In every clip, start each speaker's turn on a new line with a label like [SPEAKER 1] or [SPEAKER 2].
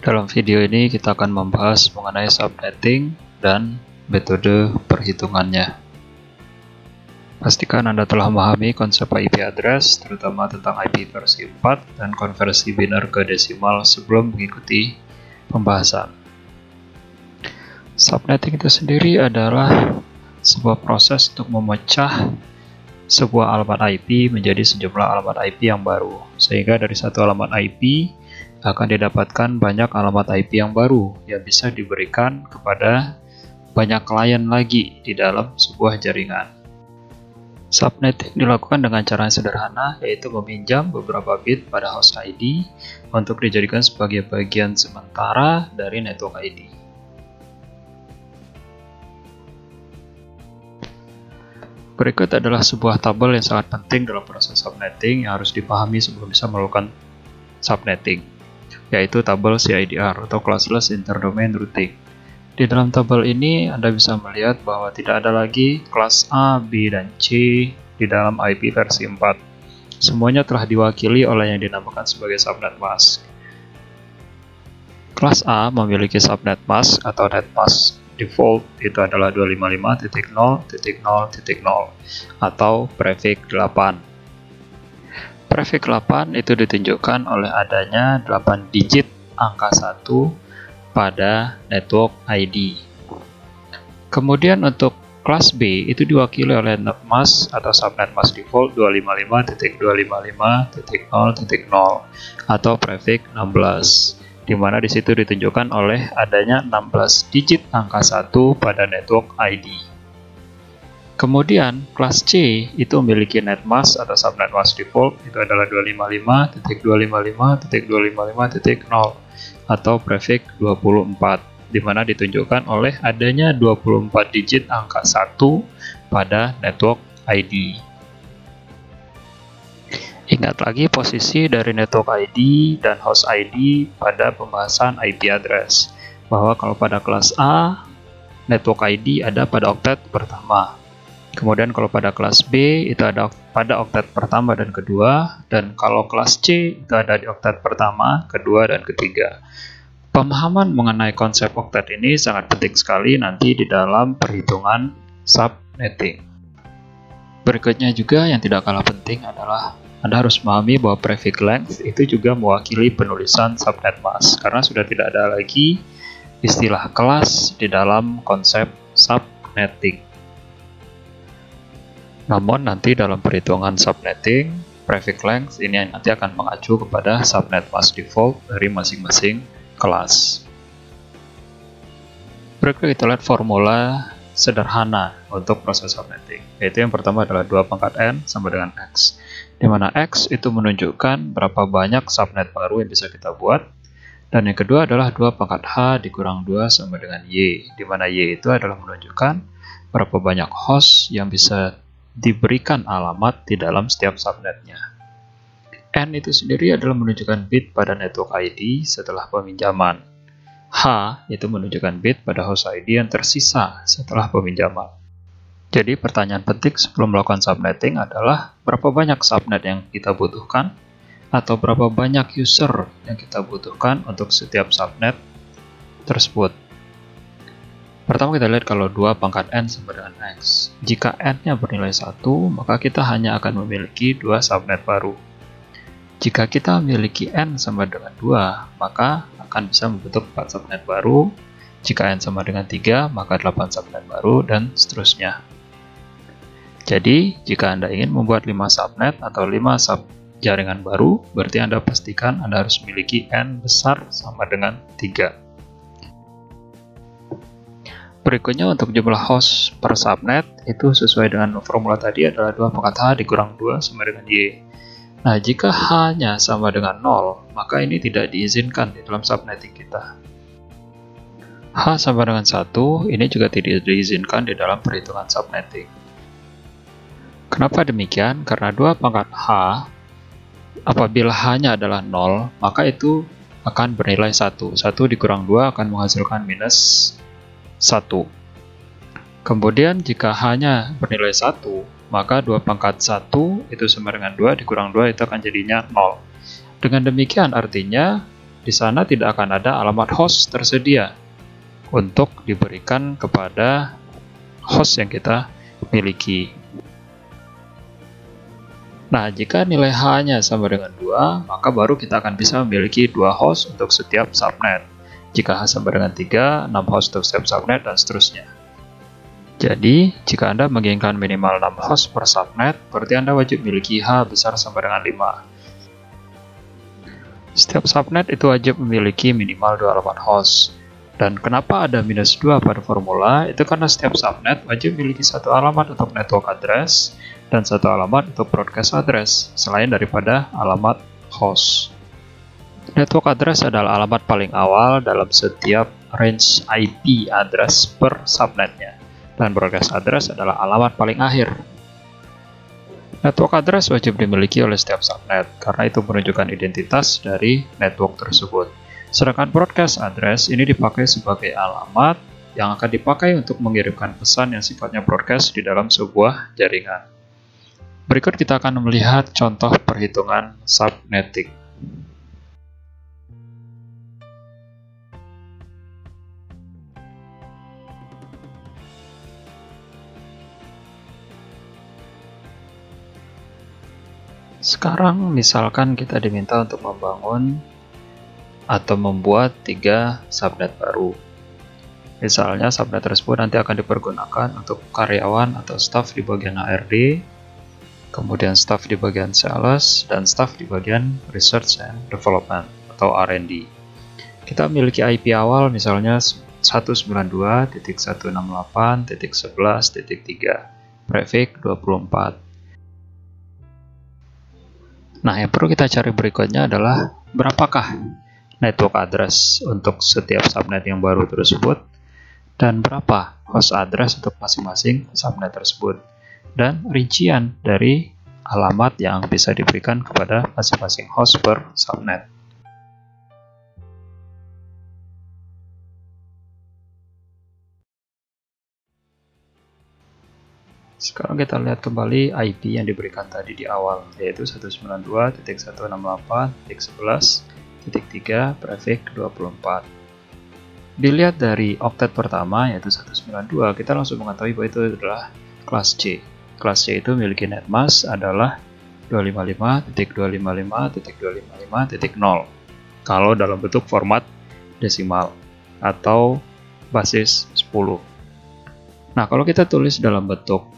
[SPEAKER 1] Dalam video ini kita akan membahas mengenai subnetting dan metode perhitungannya. Pastikan Anda telah memahami konsep IP address, terutama tentang IP versi 4 dan konversi biner ke desimal sebelum mengikuti pembahasan. Subnetting itu sendiri adalah sebuah proses untuk memecah sebuah alamat IP menjadi sejumlah alamat IP yang baru, sehingga dari satu alamat IP akan didapatkan banyak alamat IP yang baru yang bisa diberikan kepada banyak klien lagi di dalam sebuah jaringan. Subnetting dilakukan dengan cara yang sederhana, yaitu meminjam beberapa bit pada host ID untuk dijadikan sebagai bagian sementara dari network ID. Berikut adalah sebuah tabel yang sangat penting dalam proses subnetting yang harus dipahami sebelum bisa melakukan subnetting, yaitu tabel CIDR atau Classless Interdomain Routing. Di dalam tabel ini Anda bisa melihat bahwa tidak ada lagi kelas A, B, dan C di dalam IP versi 4. Semuanya telah diwakili oleh yang dinamakan sebagai subnet mask. Kelas A memiliki subnet mask atau net mask default, itu adalah 255.0.0.0 atau prefix 8. Prefix 8 itu ditunjukkan oleh adanya 8 digit angka 1 pada network ID. Kemudian untuk kelas B itu diwakili oleh net mask atau subnet mask default 255.255.0.0 atau prefix 16. Di mana di situ ditunjukkan oleh adanya 16 digit angka 1 pada network ID. Kemudian kelas C itu memiliki net mask atau subnet mask default, itu adalah 255.255.255.0 atau prefix 24, di mana ditunjukkan oleh adanya 24 digit angka 1 pada network ID. Ingat lagi posisi dari network ID dan host ID pada pembahasan IP address, bahwa kalau pada kelas A, network ID ada pada oktet pertama. Kemudian kalau pada kelas B, itu ada pada oktet pertama dan kedua, dan kalau kelas C, itu ada di oktet pertama, kedua, dan ketiga. Pemahaman mengenai konsep oktet ini sangat penting sekali nanti di dalam perhitungan subnetting. Berikutnya juga yang tidak kalah penting adalah Anda harus memahami bahwa prefix length itu juga mewakili penulisan subnet mask, karena sudah tidak ada lagi istilah kelas di dalam konsep subnetting. Namun nanti dalam perhitungan subnetting, prefix length ini nanti akan mengacu kepada subnet mask default dari masing-masing kelas. Berikut kita lihat formula sederhana untuk proses subnetting, yaitu yang pertama adalah 2 pangkat n sama dengan x, di mana x itu menunjukkan berapa banyak subnet baru yang bisa kita buat, dan yang kedua adalah 2 pangkat h dikurang 2 sama dengan y, di mana y itu adalah menunjukkan berapa banyak host yang bisa diberikan alamat di dalam setiap subnetnya. N itu sendiri adalah menunjukkan bit pada network ID setelah peminjaman. H itu menunjukkan bit pada host ID yang tersisa setelah peminjaman. Jadi pertanyaan penting sebelum melakukan subnetting adalah berapa banyak subnet yang kita butuhkan atau berapa banyak user yang kita butuhkan untuk setiap subnet tersebut. Pertama kita lihat kalau 2 pangkat n sama dengan x. Jika n-nya bernilai 1, maka kita hanya akan memiliki 2 subnet baru. Jika kita memiliki n sama dengan 2, maka akan bisa membentuk 4 subnet baru. Jika n sama dengan 3, maka 8 subnet baru, dan seterusnya. Jadi, jika Anda ingin membuat 5 subnet atau 5 subjaringan baru, berarti Anda pastikan Anda harus memiliki n besar sama dengan 3. Berikutnya untuk jumlah host per subnet, itu sesuai dengan formula tadi adalah 2 pangkat h dikurang 2 sama dengan y. Nah, jika h-nya sama dengan 0, maka ini tidak diizinkan di dalam subnetting kita. H sama dengan 1, ini juga tidak diizinkan di dalam perhitungan subnetting. Kenapa demikian? Karena 2 pangkat h, apabila h-nya adalah 0, maka itu akan bernilai 1. 1 dikurang 2 akan menghasilkan minus 1. Kemudian jika h-nya bernilai 1, maka 2 pangkat 1 itu sama dengan 2 dikurang 2 itu akan jadinya 0. Dengan demikian artinya di sana tidak akan ada alamat host tersedia untuk diberikan kepada host yang kita miliki. Nah, jika nilai H-nya sama dengan 2, maka baru kita akan bisa memiliki 2 host untuk setiap subnet. Jika H sama dengan 3, 6 host untuk setiap subnet, dan seterusnya. Jadi, jika Anda menginginkan minimal 6 host per subnet, berarti Anda wajib memiliki H besar sama dengan 5. Setiap subnet itu wajib memiliki minimal 2 alamat host. Dan kenapa ada -2 pada formula? Itu karena setiap subnet wajib memiliki 1 alamat untuk network address dan 1 alamat untuk broadcast address, selain daripada alamat host. Network address adalah alamat paling awal dalam setiap range IP address per subnetnya, dan broadcast address adalah alamat paling akhir. Network address wajib dimiliki oleh setiap subnet, karena itu menunjukkan identitas dari network tersebut. Sedangkan broadcast address ini dipakai sebagai alamat yang akan dipakai untuk mengirimkan pesan yang sifatnya broadcast di dalam sebuah jaringan. Berikut kita akan melihat contoh perhitungan subnetting. Sekarang misalkan kita diminta untuk membangun atau membuat 3 subnet baru. Misalnya subnet tersebut nanti akan dipergunakan untuk karyawan atau staff di bagian HRD, kemudian staff di bagian sales, dan staff di bagian research and development atau R&D. Kita memiliki IP awal misalnya 192.168.11.3, prefix 24. Nah, yang perlu kita cari berikutnya adalah berapakah network address untuk setiap subnet yang baru tersebut, dan berapa host address untuk masing-masing subnet tersebut, dan rincian dari alamat yang bisa diberikan kepada masing-masing host per subnet. Sekarang kita lihat kembali IP yang diberikan tadi di awal, yaitu 192.168.11.3, prefix 24. Dilihat dari oktet pertama, yaitu 192, kita langsung mengetahui bahwa itu adalah kelas C. Kelas C itu memiliki netmask adalah 255.255.255.0 kalau dalam bentuk format desimal atau basis 10. Nah, kalau kita tulis dalam bentuk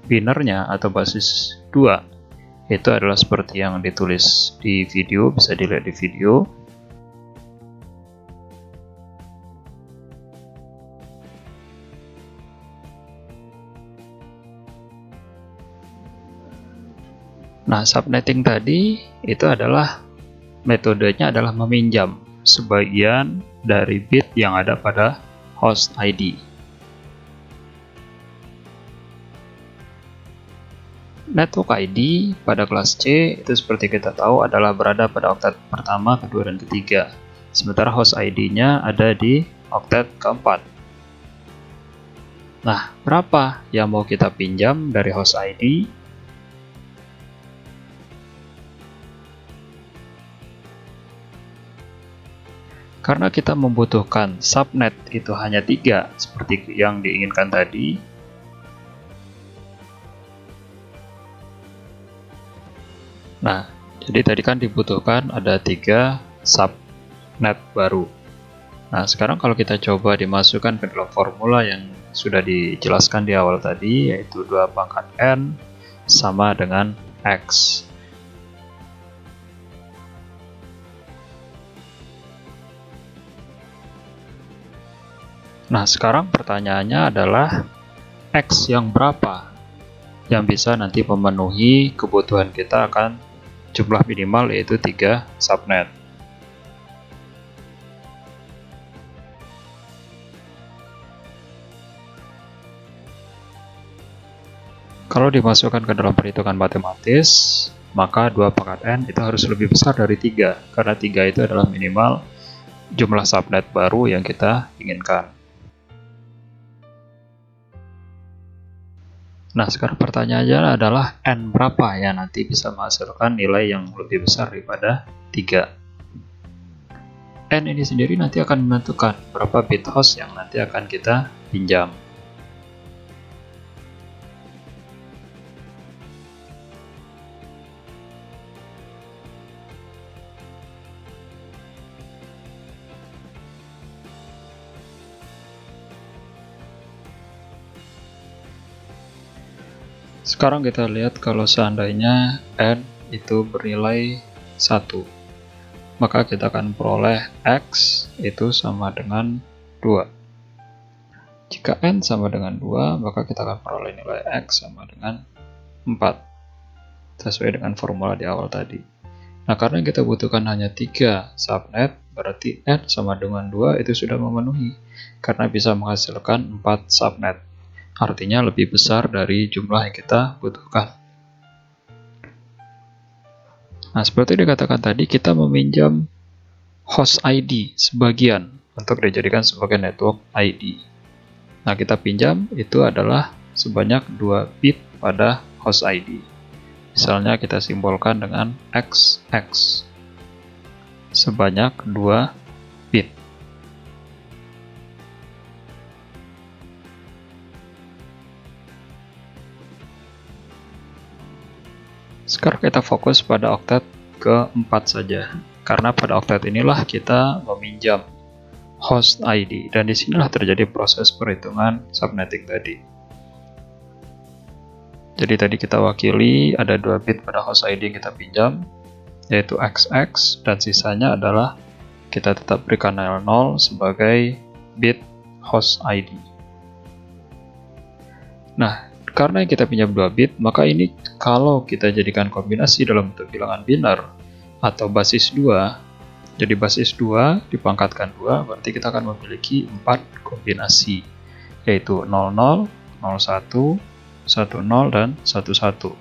[SPEAKER 1] binernya atau basis 2, itu adalah seperti yang ditulis di video, bisa dilihat di video. Nah, subnetting tadi itu adalah metodenya adalah meminjam sebagian dari bit yang ada pada host ID. Network ID pada kelas C itu seperti kita tahu adalah berada pada oktet pertama, kedua, dan ketiga. Sementara host ID-nya ada di oktet keempat. Nah, berapa yang mau kita pinjam dari host ID? Karena kita membutuhkan subnet itu hanya 3 seperti yang diinginkan tadi, nah, jadi tadi kan dibutuhkan ada 3 subnet baru. Nah, sekarang kalau kita coba dimasukkan ke dalam formula yang sudah dijelaskan di awal tadi, yaitu 2 pangkat N sama dengan X. Nah, sekarang pertanyaannya adalah X yang berapa yang bisa nanti memenuhi kebutuhan kita akan jumlah minimal, yaitu 3 subnet. Kalau dimasukkan ke dalam perhitungan matematis, maka 2 pangkat N itu harus lebih besar dari 3, karena 3 itu adalah minimal jumlah subnet baru yang kita inginkan. Nah, sekarang pertanyaannya adalah N berapa yang nanti bisa menghasilkan nilai yang lebih besar daripada 3. N ini sendiri nanti akan menentukan berapa bit host yang nanti akan kita pinjam. Sekarang kita lihat kalau seandainya N itu bernilai 1, maka kita akan peroleh X itu sama dengan 2. Jika N sama dengan 2, maka kita akan peroleh nilai X sama dengan 4, sesuai dengan formula di awal tadi. Nah, karena kita butuhkan hanya 3 subnet, berarti N sama dengan 2 itu sudah memenuhi, karena bisa menghasilkan 4 subnet. Artinya lebih besar dari jumlah yang kita butuhkan. Nah, seperti dikatakan tadi, kita meminjam host ID sebagian untuk dijadikan sebagai network ID. Nah, kita pinjam itu adalah sebanyak 2 bit pada host ID. Misalnya kita simbolkan dengan XX sebanyak 2 bit. Sekarang kita fokus pada oktet ke-4 saja, karena pada oktet inilah kita meminjam host ID, dan disinilah terjadi proses perhitungan subnetting tadi. Jadi tadi kita wakili ada 2 bit pada host ID yang kita pinjam, yaitu XX, dan sisanya adalah kita tetap berikan nilai 0 sebagai bit host ID. Nah, karena kita pinjam 2 bit, maka ini kalau kita jadikan kombinasi dalam bentuk bilangan biner atau basis 2, jadi basis 2 dipangkatkan 2, berarti kita akan memiliki 4 kombinasi, yaitu 00, 01, 10, dan 11.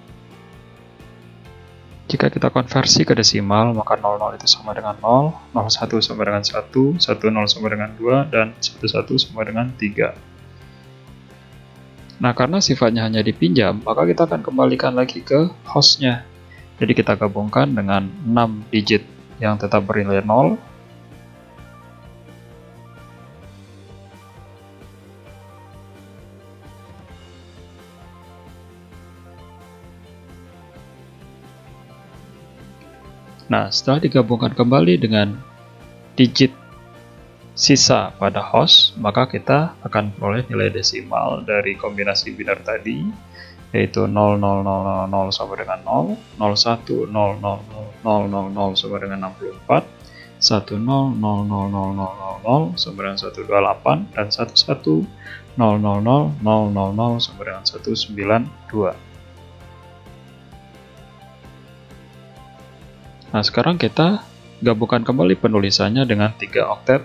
[SPEAKER 1] Jika kita konversi ke desimal, maka 00 itu sama dengan 0, 01 sama dengan 1, 10 sama dengan 2, dan 11 sama dengan 3. Nah, karena sifatnya hanya dipinjam, maka kita akan kembalikan lagi ke hostnya. Jadi kita gabungkan dengan 6 digit yang tetap bernilai 0. Nah, setelah digabungkan kembali dengan digit sisa pada host, maka kita akan peroleh nilai desimal dari kombinasi biner tadi, yaitu 0000 sama dengan 0, 01 000 sama dengan 64, 10 00000 sama dengan 128, dan 11 000 sama dengan 192. Nah, sekarang kita gabungkan kembali penulisannya dengan 3 oktet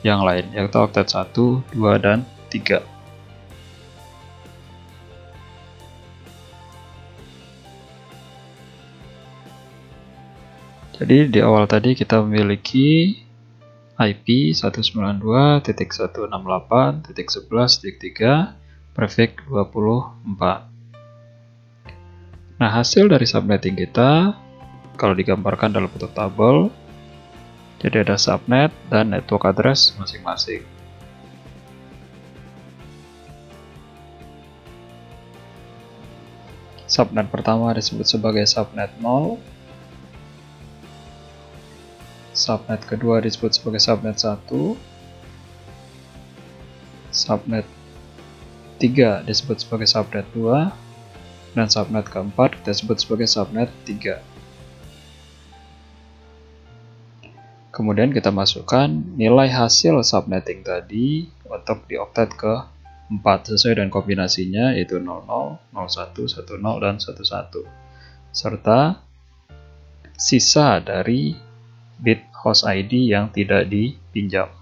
[SPEAKER 1] yang lain, yaitu oktet 1, 2, dan 3. Jadi di awal tadi kita memiliki IP 192.168.11.3 prefix 24. Nah, hasil dari subnetting kita kalau digambarkan dalam bentuk tabel, jadi ada subnet dan network address masing-masing. Subnet pertama disebut sebagai subnet 0. Subnet kedua disebut sebagai subnet 1. Subnet 3 disebut sebagai subnet 2. Dan subnet keempat kita sebut sebagai subnet 3. Kemudian kita masukkan nilai hasil subnetting tadi untuk di oktet ke-4 sesuai dengan kombinasinya, yaitu 00, 01, 10, dan 11, serta sisa dari bit host ID yang tidak dipinjam.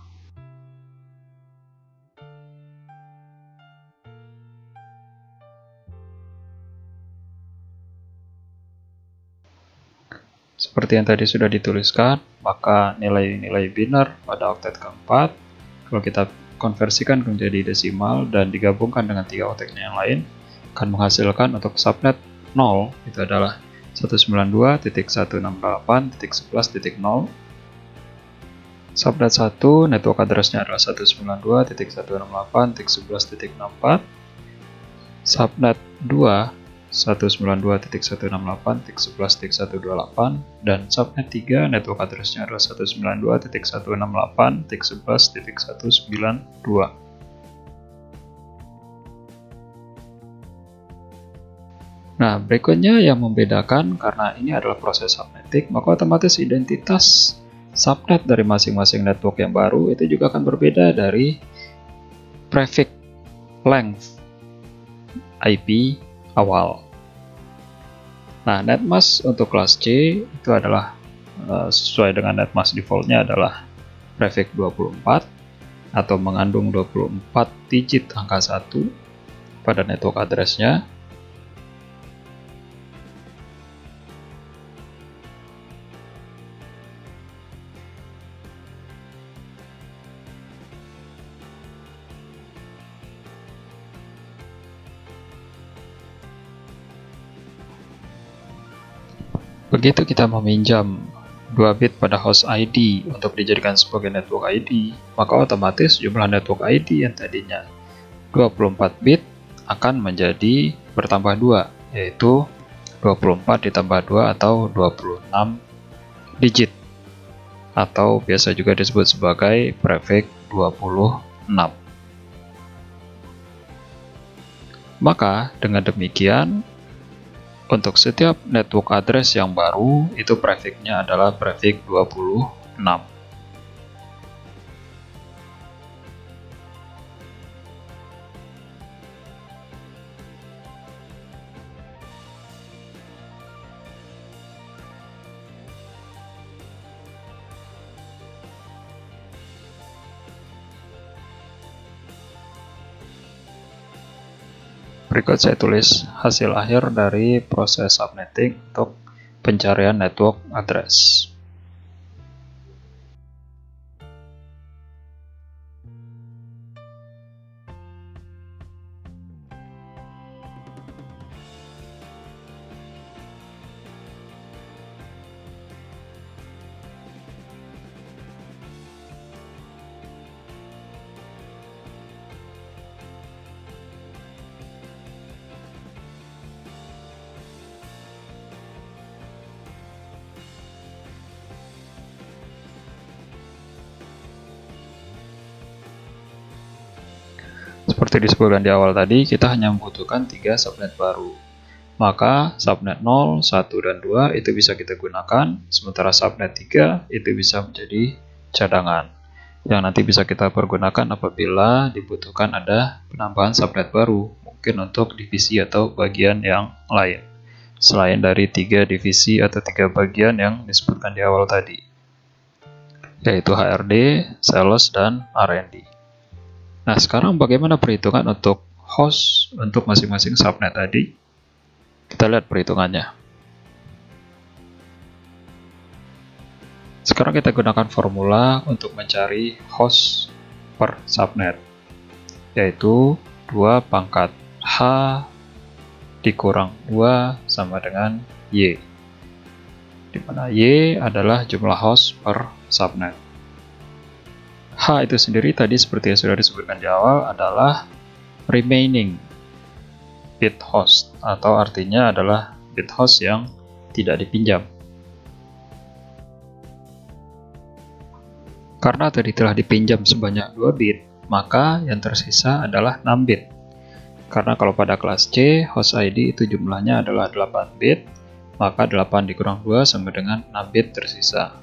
[SPEAKER 1] Seperti yang tadi sudah dituliskan, maka nilai-nilai biner pada oktet keempat, kalau kita konversikan menjadi desimal dan digabungkan dengan 3 oktetnya yang lain, akan menghasilkan untuk subnet 0, itu adalah 192.168.11.0. Subnet 1 network address-nya adalah 192.168.11.64. Subnet 2 192.168.11.128, dan subnet 3 network address-nya adalah 192.168.11.192. Nah, berikutnya yang membedakan, karena ini adalah proses subnetting, maka otomatis identitas subnet dari masing-masing network yang baru itu juga akan berbeda dari prefix length IP awal. Nah, netmask untuk kelas C itu adalah sesuai dengan netmask defaultnya adalah prefix 24 atau mengandung 24 digit angka 1 pada network address-nya. Begitu kita meminjam 2 bit pada host ID untuk dijadikan sebagai network ID, maka otomatis jumlah network ID yang tadinya 24 bit akan menjadi bertambah 2, yaitu 24 ditambah 2 atau 26 digit, atau biasa juga disebut sebagai prefix 26. Maka dengan demikian, untuk setiap network address yang baru, itu prefix-nya adalah prefix 26. Berikut saya tulis hasil akhir dari proses subnetting untuk pencarian network address. Seperti disebutkan di awal tadi, kita hanya membutuhkan 3 subnet baru. Maka subnet 0, 1, dan 2 itu bisa kita gunakan, sementara subnet 3 itu bisa menjadi cadangan, yang nanti bisa kita pergunakan apabila dibutuhkan ada penambahan subnet baru, mungkin untuk divisi atau bagian yang lain, selain dari 3 divisi atau 3 bagian yang disebutkan di awal tadi, yaitu HRD, sales, dan R&D. Nah, sekarang bagaimana perhitungan untuk host untuk masing-masing subnet tadi? Kita lihat perhitungannya. Sekarang kita gunakan formula untuk mencari host per subnet, yaitu 2 pangkat H dikurang 2 sama dengan Y, di mana Y adalah jumlah host per subnet. H itu sendiri tadi seperti yang sudah disebutkan di awal adalah remaining bit host, atau artinya adalah bit host yang tidak dipinjam. Karena tadi telah dipinjam sebanyak 2 bit, maka yang tersisa adalah 6 bit. Karena kalau pada kelas C, host ID itu jumlahnya adalah 8 bit, maka 8 dikurang 2 sama dengan 6 bit tersisa.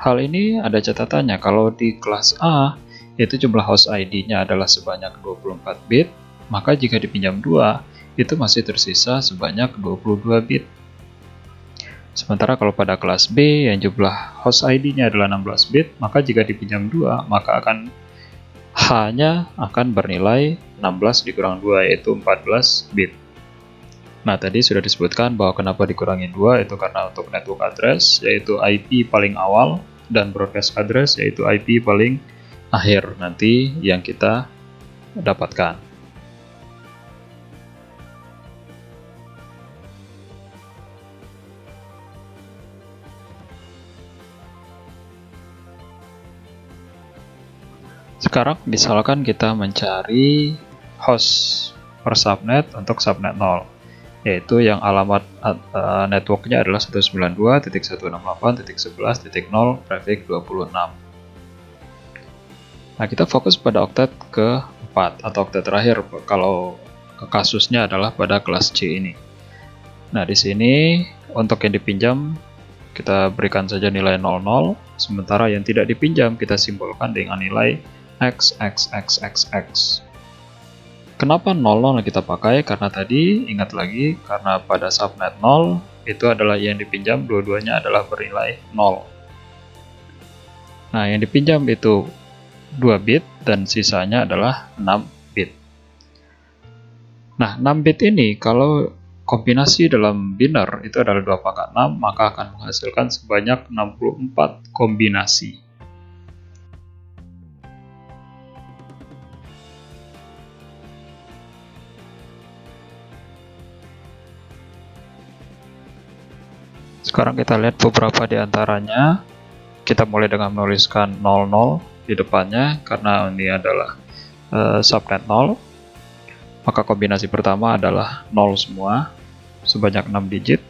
[SPEAKER 1] Hal ini ada catatannya, kalau di kelas A itu jumlah host ID-nya adalah sebanyak 24 bit, maka jika dipinjam 2, itu masih tersisa sebanyak 22 bit. Sementara kalau pada kelas B yang jumlah host ID-nya adalah 16 bit, maka jika dipinjam 2, maka H-nya akan bernilai 16 dikurang 2, yaitu 14 bit. Nah, tadi sudah disebutkan bahwa kenapa dikurangi 2, itu karena untuk network address, yaitu IP paling awal, dan broadcast address, yaitu IP paling akhir nanti yang kita dapatkan. Sekarang misalkan kita mencari host per subnet untuk subnet 0, yaitu yang alamat networknya adalah 192.168.11.0 prefix 26. Nah, kita fokus pada oktet ke-4 atau oktet terakhir kalau kasusnya adalah pada kelas C ini. Nah, di sini untuk yang dipinjam kita berikan saja nilai 00, sementara yang tidak dipinjam kita simbolkan dengan nilai X. Kenapa 00 kita pakai? Karena tadi, ingat lagi, karena pada subnet 0 itu adalah yang dipinjam, dua-duanya adalah bernilai 0. Nah, yang dipinjam itu 2 bit dan sisanya adalah 6 bit. Nah, 6 bit ini kalau kombinasi dalam biner itu adalah 2 pangkat 6, maka akan menghasilkan sebanyak 64 kombinasi. Sekarang kita lihat beberapa di antaranya. Kita mulai dengan menuliskan 00 di depannya karena ini adalah subnet 0. Maka kombinasi pertama adalah 0 semua sebanyak 6 digit.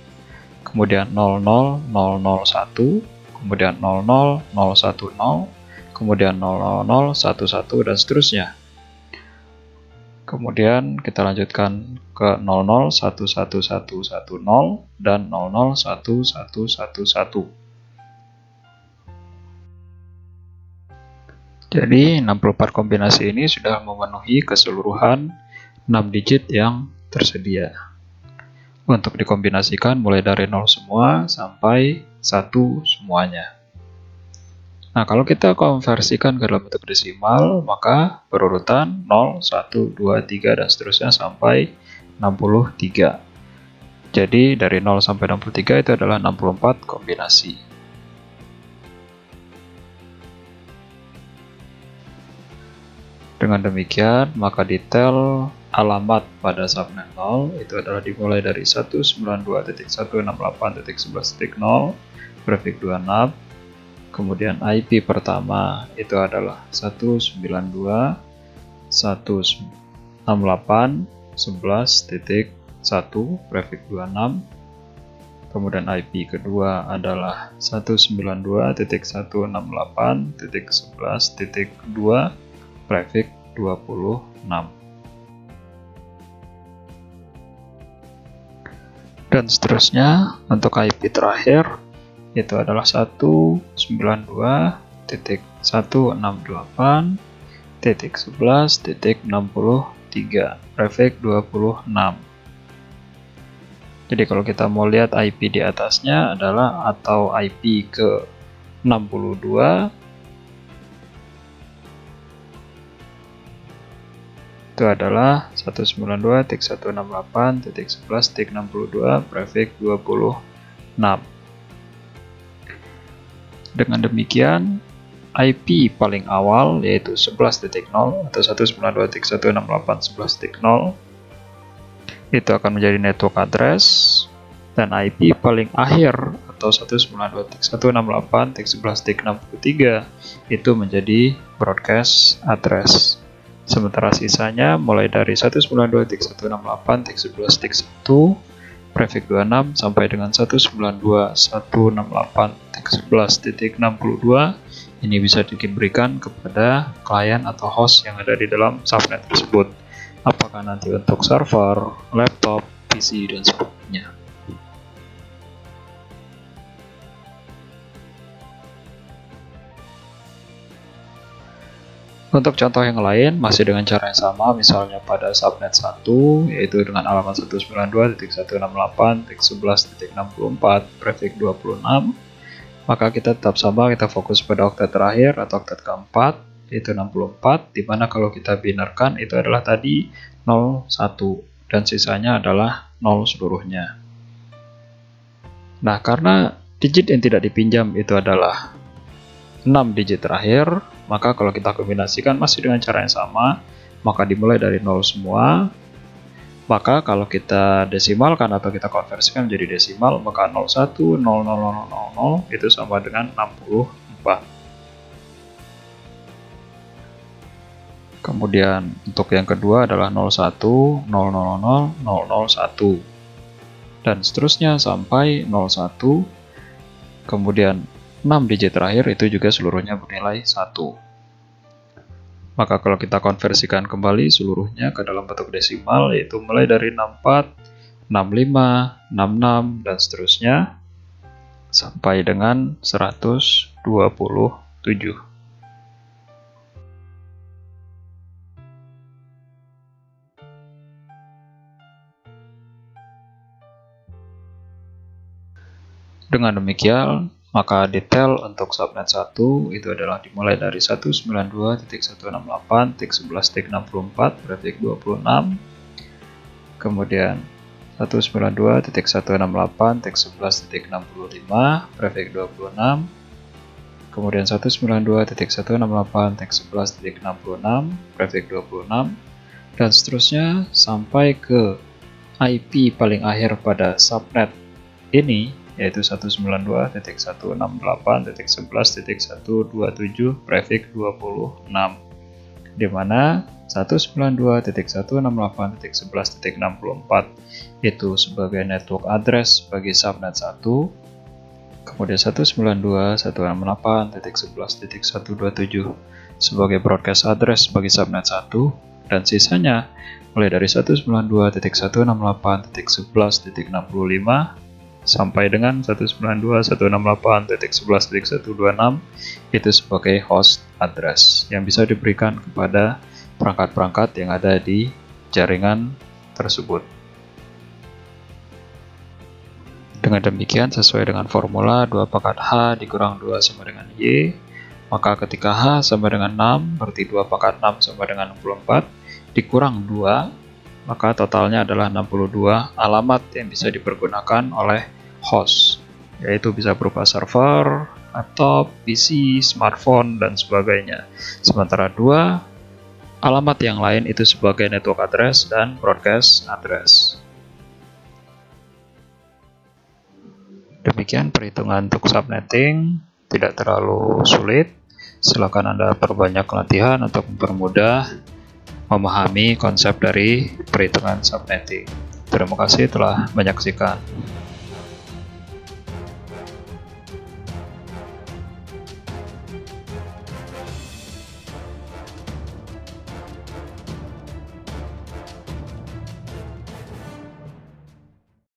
[SPEAKER 1] Kemudian 00001, kemudian 00010, kemudian 00011 dan seterusnya. Kemudian kita lanjutkan ke 001110 dan 001111. Jadi 64 kombinasi ini sudah memenuhi keseluruhan 6 digit yang tersedia. Untuk dikombinasikan mulai dari 0 semua sampai 1 semuanya. Nah, kalau kita konversikan ke dalam bentuk desimal, maka berurutan 0, 1, 2, 3, dan seterusnya sampai 63. Jadi, dari 0 sampai 63 itu adalah 64 kombinasi. Dengan demikian, maka detail alamat pada subnet 0 itu adalah dimulai dari 192.168.11.0 prefix 26. Kemudian IP pertama itu adalah 192.168.11.1 prefix 26. Kemudian IP kedua adalah 192.168.11.2 prefix 26. Dan seterusnya untuk IP terakhir itu adalah 192.168.11.63 prefix 26. Jadi kalau kita mau lihat IP di atasnya adalah atau IP ke 62 itu adalah 192.168.11.62 prefix 26. Dengan demikian, IP paling awal yaitu 11.0 atau 192.168.11.0 itu akan menjadi network address, dan IP paling akhir atau 192.168.11.63 itu menjadi broadcast address. Sementara sisanya mulai dari 192.168.11.1 prefix 26 sampai dengan 192.168.11.62 ini bisa diberikan kepada klien atau host yang ada di dalam subnet tersebut. Apakah nanti untuk server, laptop, PC, dan sebagainya. Untuk contoh yang lain, masih dengan cara yang sama, misalnya pada subnet 1, yaitu dengan alamat 192.168.11.64 prefix 26, maka kita tetap sama, kita fokus pada oktet terakhir atau oktet keempat, yaitu 64, dimana kalau kita binerkan itu adalah tadi 0, 1, dan sisanya adalah 0 seluruhnya. Nah, karena digit yang tidak dipinjam itu adalah 6 digit terakhir, maka kalau kita kombinasikan masih dengan cara yang sama, maka dimulai dari 0 semua. Maka kalau kita desimalkan atau kita konversikan menjadi desimal, maka 010000 itu sama dengan 64. Kemudian untuk yang kedua adalah 01, 000, 001. Dan seterusnya sampai 01. Kemudian 6 digit terakhir itu juga seluruhnya bernilai 1. Maka kalau kita konversikan kembali seluruhnya ke dalam bentuk desimal, yaitu mulai dari 64, 65, 66, dan seterusnya, sampai dengan 127. Dengan demikian, maka detail untuk subnet 1 itu adalah dimulai dari 192.168.11.64 prefix 26, kemudian 192.168.11.65 prefix 26, kemudian 192.168.11.66 prefix 26, dan seterusnya sampai ke IP paling akhir pada subnet ini, yaitu 192.168.11.127 prefix 26, di mana 192.168.11.64 itu sebagai network address bagi subnet 1, kemudian 192.168.11.127 sebagai broadcast address bagi subnet 1, dan sisanya mulai dari 192.168.11.65 sampai dengan 192.168.11.126 itu sebagai host address yang bisa diberikan kepada perangkat-perangkat yang ada di jaringan tersebut. Dengan demikian, sesuai dengan formula 2 pangkat H dikurang 2 sama dengan Y, maka ketika H sama dengan 6, berarti 2 pangkat 6 sama dengan 64, dikurang 2, maka totalnya adalah 62 alamat yang bisa dipergunakan oleh host, yaitu bisa berupa server, laptop, PC, smartphone, dan sebagainya. Sementara 2 alamat yang lain itu sebagai network address dan broadcast address. Demikian perhitungan untuk subnetting, tidak terlalu sulit. Silakan Anda perbanyak latihan untuk mempermudah memahami konsep dari perhitungan subnetting. Terima kasih telah menyaksikan.